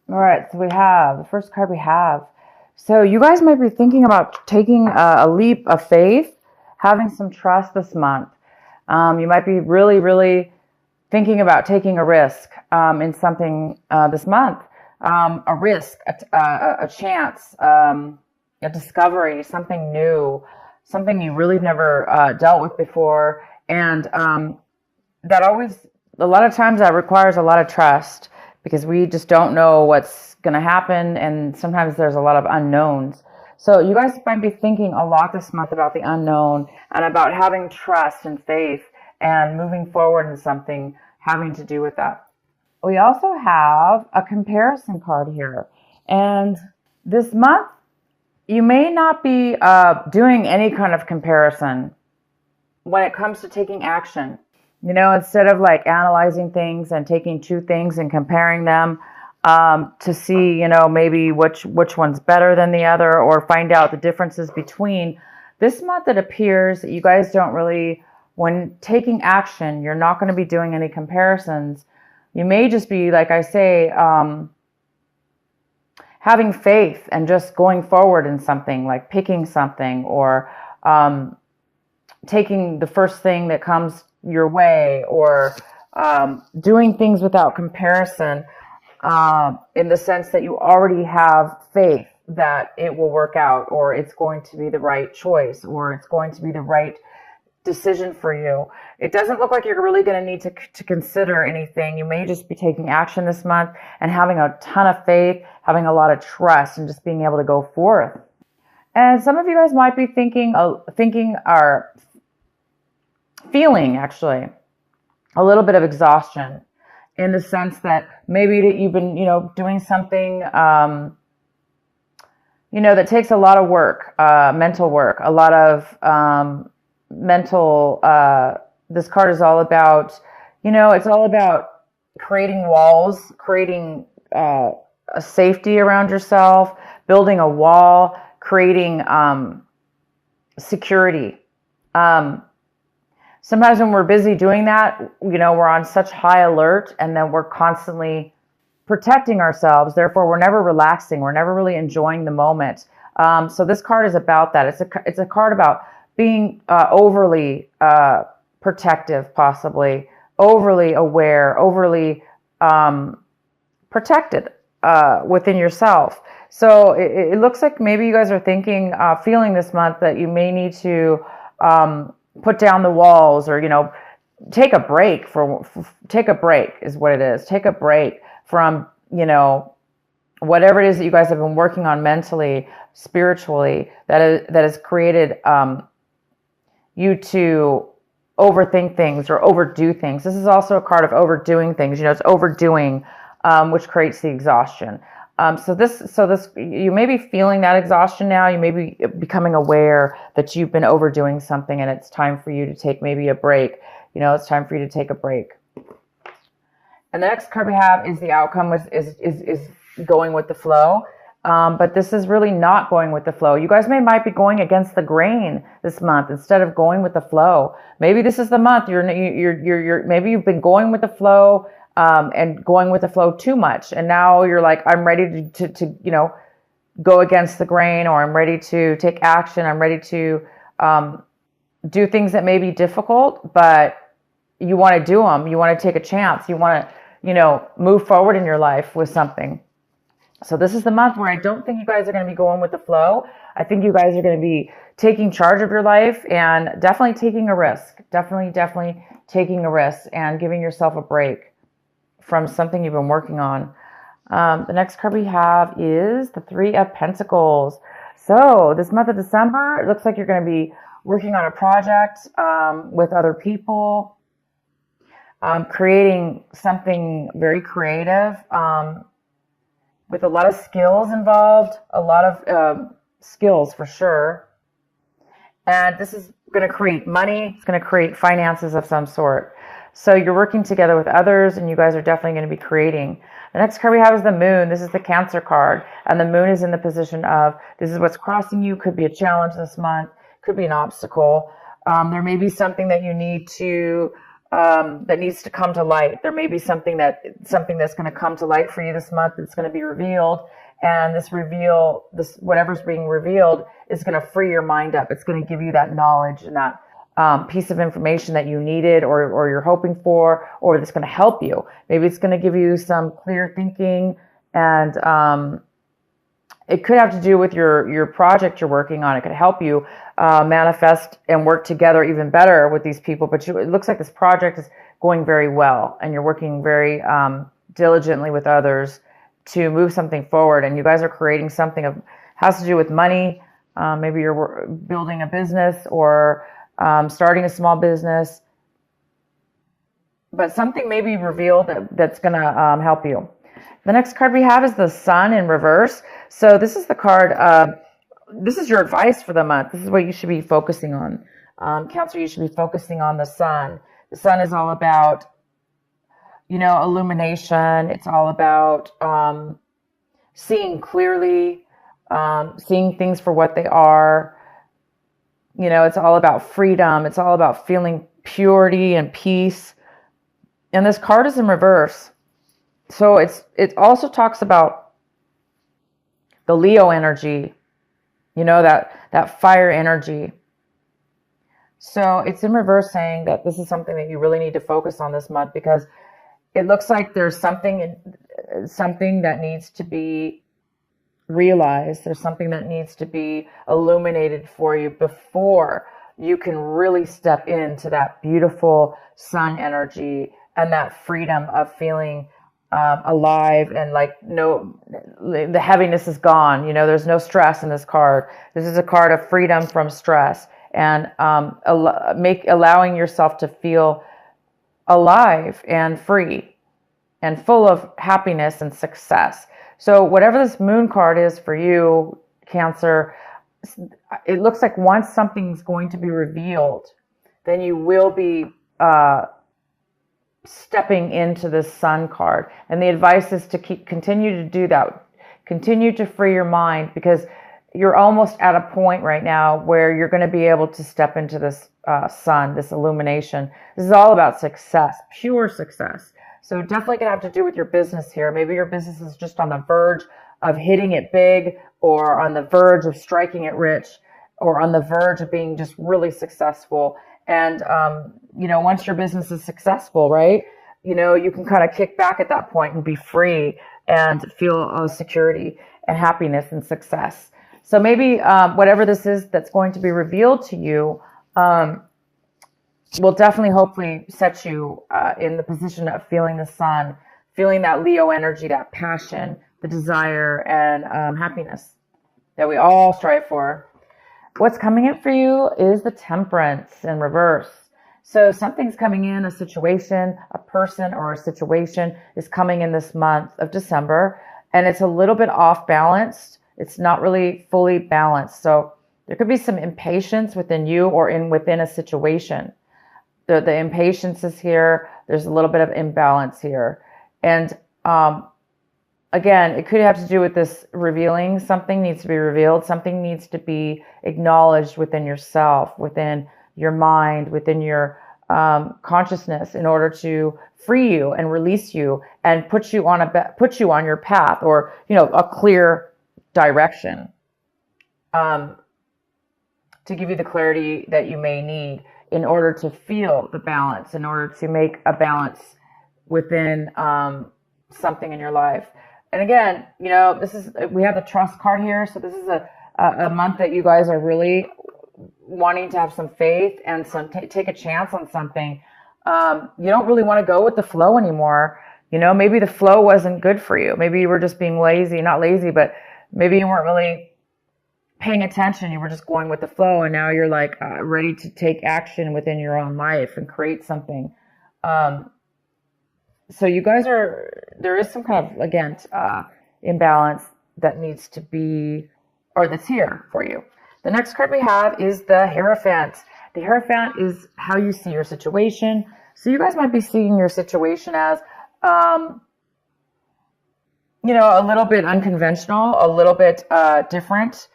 All right, so we have the first card we have. So you guys might be thinking about taking a leap of faith, having some trust this month. You might be really, really thinking about taking a risk in something this month. A risk, a chance, a discovery, something new, something you really never dealt with before. And that always, a lot of times that requires a lot of trust because we just don't know what's going to happen. And sometimes there's a lot of unknowns. So you guys might be thinking a lot this month about the unknown and about having trust and faith and moving forward in something having to do with that. We also have a comparison card here. And this month, you may not be doing any kind of comparison when it comes to taking action. Instead of like analyzing things and taking two things and comparing them to see, maybe which one's better than the other or find out the differences between. This month it appears that you guys don't really, when taking action, you're not going to be doing any comparisons. You may just be, like I say, having faith and just going forward in something, like picking something or taking the first thing that comes your way, or doing things without comparison, in the sense that you already have faith that it will work out, or it's going to be the right choice, or it's going to be the right decision for you. It doesn't look like you're really going to need to consider anything. You may just be taking action this month and having a ton of faith, having a lot of trust, and just being able to go forth. And some of you guys might be thinking or feeling actually a little bit of exhaustion, in the sense that maybe that you've been, doing something, that takes a lot of work, mental work, a lot of mental. This card is all about, it's all about creating walls, creating a safety around yourself, building a wall, creating security. Sometimes when we're busy doing that, we're on such high alert, and then we're constantly protecting ourselves. Therefore, we're never relaxing. We're never really enjoying the moment. So this card is about that. It's a card about being overly protective, possibly overly aware, overly protected within yourself. So it looks like maybe you guys are thinking, feeling this month that you may need to put down the walls, or take a break. Take a break is what it is. Take a break from whatever it is that you guys have been working on mentally, spiritually, that has created you to overthink things or overdo things. This is also a card of overdoing things. It's overdoing, which creates the exhaustion. So this, you may be feeling that exhaustion now. You may be becoming aware that you've been overdoing something, and it's time for you to take maybe a break. It's time for you to take a break. And the next card we have is the outcome is going with the flow. But this is really not going with the flow. You guys might be going against the grain this month instead of going with the flow. Maybe this is the month you're maybe you've been going with the flow, and going with the flow too much, and now you're like, I'm ready to go against the grain, or I'm ready to take action. I'm ready to do things that may be difficult, but you want to do them. You want to take a chance. You want to move forward in your life with something. So this is the month where I don't think you guys are going to be going with the flow. I think you guys are going to be taking charge of your life and definitely taking a risk. Definitely taking a risk and giving yourself a break from something you've been working on. The next card we have is the Three of Pentacles. So this month of December, it looks like you're going to be working on a project with other people, creating something very creative, with a lot of skills involved, a lot of skills for sure. And this is going to create money. It's going to create finances of some sort. So you're working together with others, and you guys are definitely going to be creating. The next card we have is the Moon. This is the Cancer card. And the Moon is in the position of, this is what's crossing you. Could be a challenge this month. Could be an obstacle. There may be something that you need to that needs to come to light. There may be something that's going to come to light for you this month that's going to be revealed. And this whatever's being revealed is going to free your mind up. It's going to give you that knowledge and that piece of information that you needed or you're hoping for, or that's going to help you. Maybe it's going to give you some clear thinking, and it could have to do with your project you're working on. It could help you manifest and work together even better with these people. But it looks like this project is going very well, and you're working very diligently with others to move something forward. And you guys are creating something has to do with money. Maybe you're building a business or starting a small business. But something may be revealed that's going to help you. The next card we have is the Sun in reverse. So this is the card, this is your advice for the month. This is what you should be focusing on. Cancer, you should be focusing on the Sun. The Sun is all about, illumination. It's all about seeing clearly, seeing things for what they are. It's all about freedom. It's all about feeling purity and peace. And this card is in reverse. So it also talks about the Leo energy, that fire energy. So it's in reverse, saying that this is something that you really need to focus on this month, because it looks like there's something that needs to be realized. There's something that needs to be illuminated for you before you can really step into that beautiful Sun energy and that freedom of feeling alive, and the heaviness is gone. There's no stress in this card. This is a card of freedom from stress, and allowing yourself to feel alive and free and full of happiness and success. So whatever this Moon card is for you, Cancer, it looks like once something's going to be revealed, then you will be stepping into this Sun card. And the advice is to continue to do that. Continue to free your mind, because you're almost at a point right now where you're going to be able to step into this Sun, this illumination. This is all about success, pure success. So definitely going to have to do with your business here. Maybe your business is just on the verge of hitting it big, or on the verge of striking it rich, or on the verge of being just really successful. And, once your business is successful, right, you can kind of kick back at that point and be free and feel security and happiness and success. So maybe whatever this is that's going to be revealed to you will definitely, hopefully, set you in the position of feeling the Sun, feeling that Leo energy, that passion, the desire, and happiness that we all strive for. What's coming in for you is the Temperance in reverse. So something's coming in, a situation, a person or a situation is coming in this month of December, and it's a little bit off balanced. It's not really fully balanced. So there could be some impatience within you or within a situation. The impatience is here. There's a little bit of imbalance here. And again, it could have to do with this revealing. Something needs to be revealed. Something needs to be acknowledged within yourself, within your mind, within your consciousness, in order to free you and release you and put you on your path, or a clear direction, to give you the clarity that you may need in order to feel the balance, in order to make a balance within something in your life. And again, we have the Trust card here. So this is a month that you guys are really wanting to have some faith and take a chance on something. You don't really want to go with the flow anymore. Maybe the flow wasn't good for you. Maybe you were just being lazy, not lazy, but maybe you weren't really paying attention. You were just going with the flow, and now you're ready to take action within your own life and create something. So you guys there is some kind of, again, imbalance that needs to be, or that's here for you. The next card we have is the Hierophant. The Hierophant is how you see your situation. So you guys might be seeing your situation as, a little bit unconventional, a little bit different.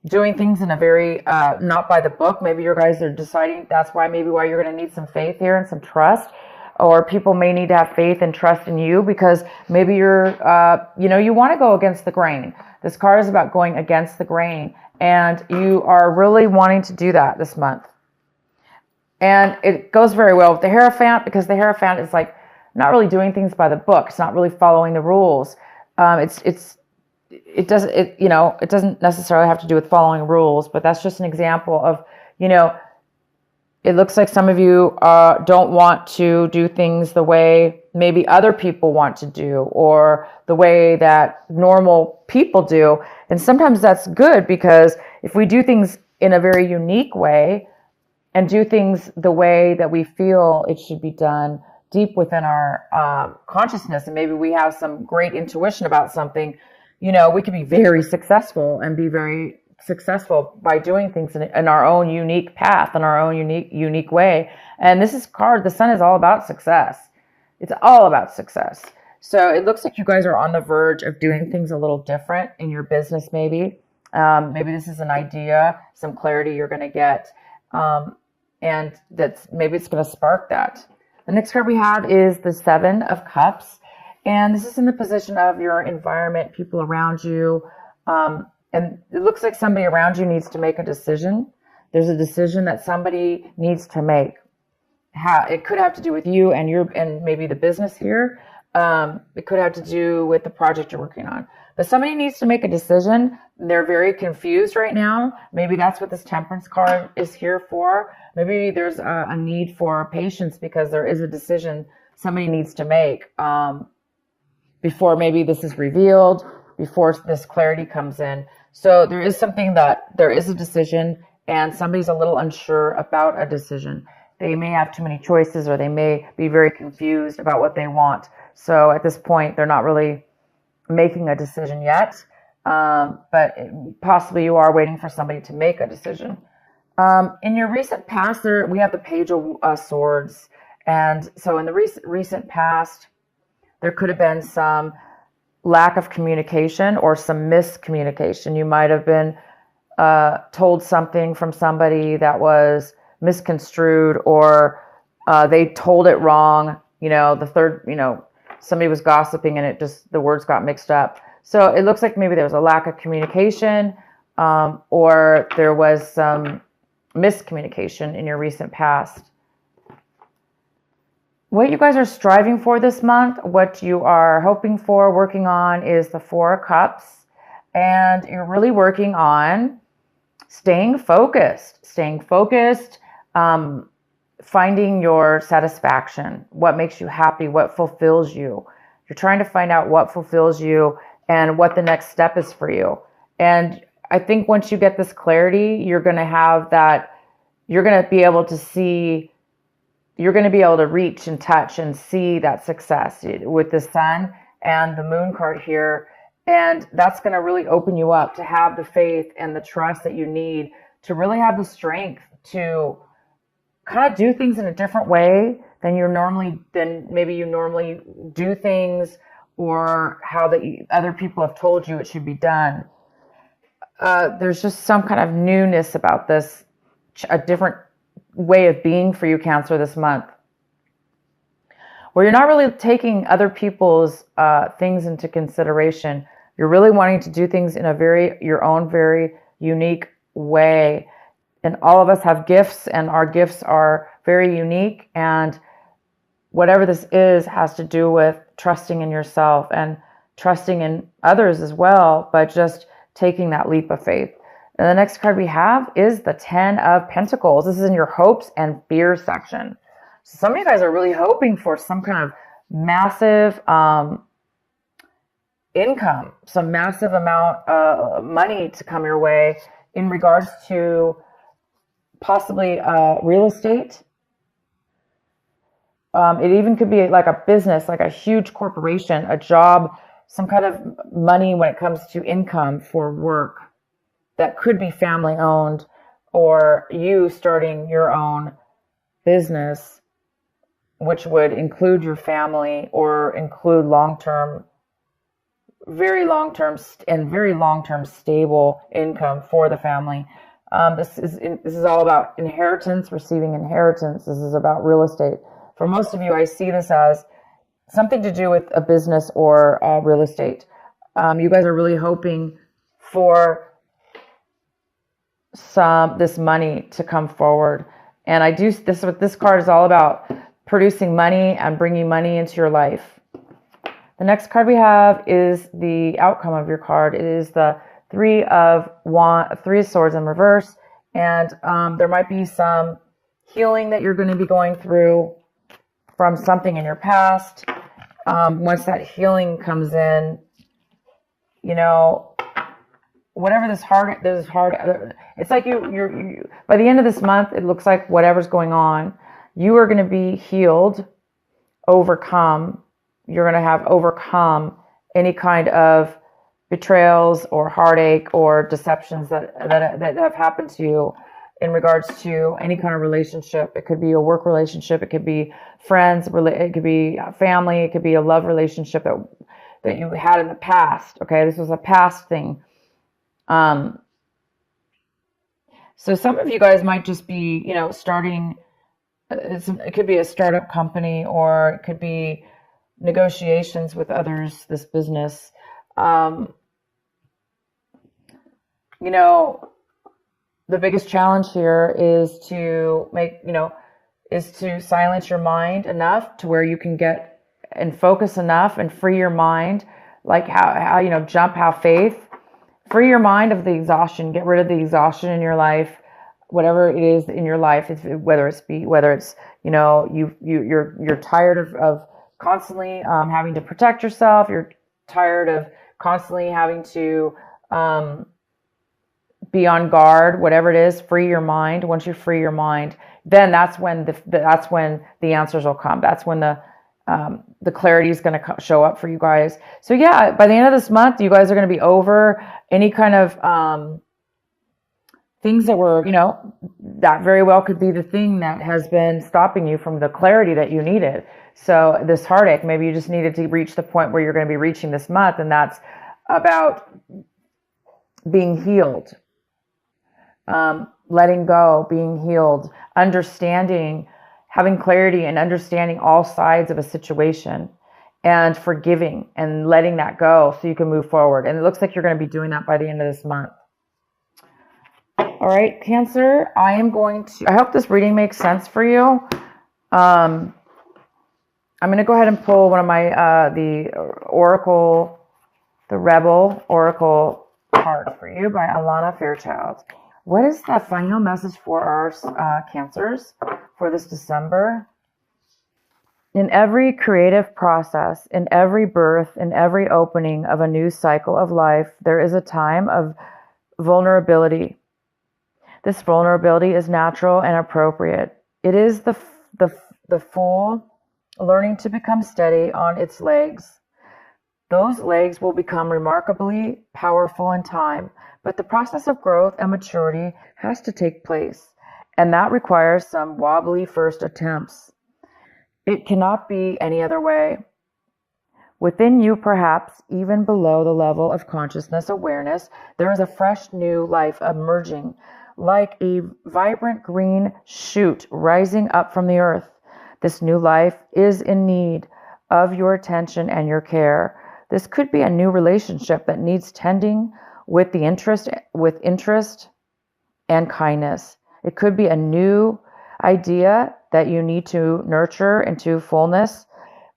doing things in a very not by the book. Maybe you guys are deciding that's why maybe why you're going to need some faith here and some trust, or people may need to have faith and trust in you because maybe you're you want to go against the grain. This card is about going against the grain, and you are really wanting to do that this month. And it goes very well with the Hierophant because the Hierophant is like not really doing things by the book. It's not really following the rules. It doesn't necessarily have to do with following rules, but that's just an example of, it looks like some of you don't want to do things the way maybe other people want to do or the way that normal people do. And sometimes that's good because if we do things in a very unique way and do things the way that we feel it should be done deep within our consciousness, and maybe we have some great intuition about something, we can be very successful and be very successful by doing things in our own unique path, in our own unique way. And this is card, the Sun is all about success. It's all about success. So it looks like you guys are on the verge of doing things a little different in your business, maybe. Maybe this is an idea, some clarity you're going to get. And maybe it's going to spark that. The next card we have is the Seven of Cups. And this is in the position of your environment, people around you. And it looks like somebody around you needs to make a decision. There's a decision that somebody needs to make. It could have to do with you and maybe the business here. It could have to do with the project you're working on. But somebody needs to make a decision. They're very confused right now. Maybe that's what this Temperance card is here for. Maybe there's a need for patience because there is a decision somebody needs to make before maybe this is revealed, before this clarity comes in. So there is there is a decision and somebody's a little unsure about a decision. They may have too many choices or they may be very confused about what they want. So at this point, they're not really making a decision yet, but possibly you are waiting for somebody to make a decision. In your recent past, we have the Page of Swords. And so in the recent past, there could have been some lack of communication or some miscommunication. You might have been told something from somebody that was misconstrued, or they told it wrong. Somebody was gossiping and the words got mixed up. So it looks like maybe there was a lack of communication, or there was some miscommunication in your recent past. What you guys are striving for this month, what you are hoping for, working on, is the Four of Cups. And you're really working on staying focused, finding your satisfaction, what makes you happy, what fulfills you. You're trying to find out what fulfills you and what the next step is for you. And I think once you get this clarity, you're going to have that, you're going to be able to see, you're going to be able to reach and touch and see that success with the Sun and the Moon card here. And that's going to really open you up to have the faith and the trust that you need to really have the strength to kind of do things in a different way than maybe you normally do things, or how other people have told you it should be done. There's just some kind of newness about this, a different way of being for you, Cancer, this month, where you're not really taking other people's things into consideration. You're really wanting to do things in your own very unique way. And all of us have gifts, and our gifts are very unique. And whatever this is has to do with trusting in yourself and trusting in others as well, but just taking that leap of faith. And the next card we have is the Ten of Pentacles. This is in your hopes and fears section. So some of you guys are really hoping for some kind of massive income, some massive amount of money to come your way in regards to possibly real estate. It even could be like a business, like a huge corporation, a job, some kind of money when it comes to income for work that could be family owned, or you starting your own business, which would include your family or include long-term very long-term and very long-term stable income for the family. This is all about inheritance, receiving inheritance. This is about real estate. For most of you, I see this as something to do with a business or real estate. You guys are really hoping for this money to come forward. And what this card is all about, producing money and bringing money into your life. The next card we have is the outcome of your card. It is the Three of Swords in reverse. And there might be some healing that you're going to be going through from something in your past. Once that healing comes in, whatever this hard, it's like you by the end of this month, it looks like whatever's going on, you are going to be healed, overcome. You're going to have overcome any kind of betrayals or heartache or deceptions that have happened to you in regards to any kind of relationship. It could be a work relationship. It could be friends. It could be family. It could be a love relationship that you had in the past. Okay, this was a past thing. So some of you guys might just be, starting. It could be a startup company, or it could be negotiations with others. This business. The biggest challenge here is to silence your mind enough to where you can get and focus enough and free your mind, like how have faith, free your mind of the exhaustion, get rid of the exhaustion in your life, whatever it is in your life, whether it's you're tired of constantly having to protect yourself, you're tired of constantly having to be on guard, whatever it is, free your mind. Once you free your mind, then that's when the answers will come. That's when the clarity is going to show up for you guys. So yeah, by the end of this month, you guys are going to be over any kind of things that were, that very well could be the thing that has been stopping you from the clarity that you needed. So this heartache, maybe you just needed to reach the point where you're going to be reaching this month, and that's about being healed. Letting go, being healed, understanding, having clarity and understanding all sides of a situation, and forgiving and letting that go so you can move forward. And it looks like you're going to be doing that by the end of this month. All right, Cancer, I hope this reading makes sense for you. I'm going to go ahead and pull one of my, the Rebel Oracle card for you by Alana Fairchild. What is the final message for our Cancers for this December? In every creative process, in every birth, in every opening of a new cycle of life, there is a time of vulnerability. This vulnerability is natural and appropriate. It is the fool learning to become steady on its legs. Those legs will become remarkably powerful in time, but the process of growth and maturity has to take place, and that requires some wobbly first attempts. It cannot be any other way. Within you, perhaps even below the level of consciousness awareness, there is a fresh new life emerging, like a vibrant green shoot rising up from the earth. This new life is in need of your attention and your care. This could be a new relationship that needs tending with interest and kindness. It could be a new idea that you need to nurture into fullness,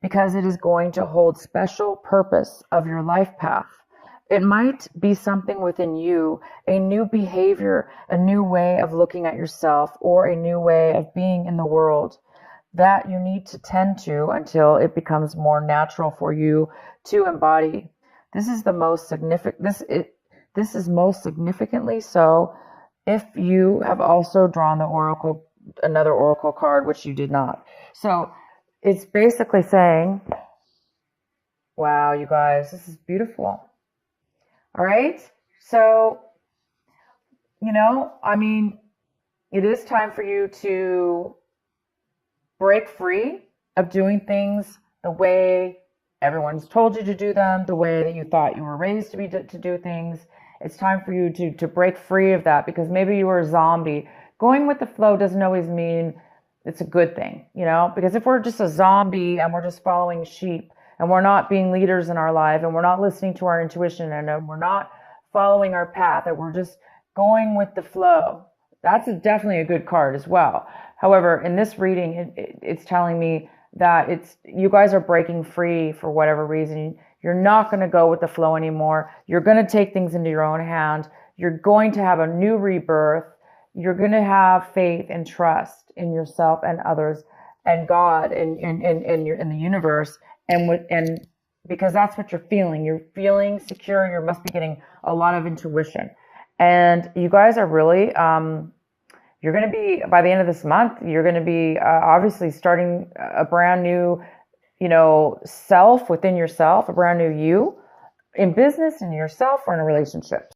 because it is going to hold special purpose of your life path. It might be something within you, a new behavior, a new way of looking at yourself, or a new way of being in the world that you need to tend to until it becomes more natural for you to embody. This is the most significant. This is most significantly so if you have also drawn another oracle card, which you did not. So it's basically saying, wow, you guys, this is beautiful. All right. So, it is time for you to break free of doing things the way Everyone's told you to do them the way that you thought you were raised to do things. It's time for you to break free of that, because maybe you were a zombie. Going with the flow doesn't always mean it's a good thing, because if we're just a zombie and we're just following sheep and we're not being leaders in our life and we're not listening to our intuition and we're not following our path and we're just going with the flow, that's definitely a good card as well. However, in this reading, it's telling me that you guys are breaking free for whatever reason. You're not going to go with the flow anymore. You're going to take things into your own hand. You're going to have a new rebirth. You're going to have faith and trust in yourself and others and God and in the universe, and because that's what you're feeling. You're feeling secure. You must be getting a lot of intuition, and you guys are really you're going to be, by the end of this month, you're going to be obviously starting a brand new, self within yourself, a brand new you in business, in yourself, or in a relationship.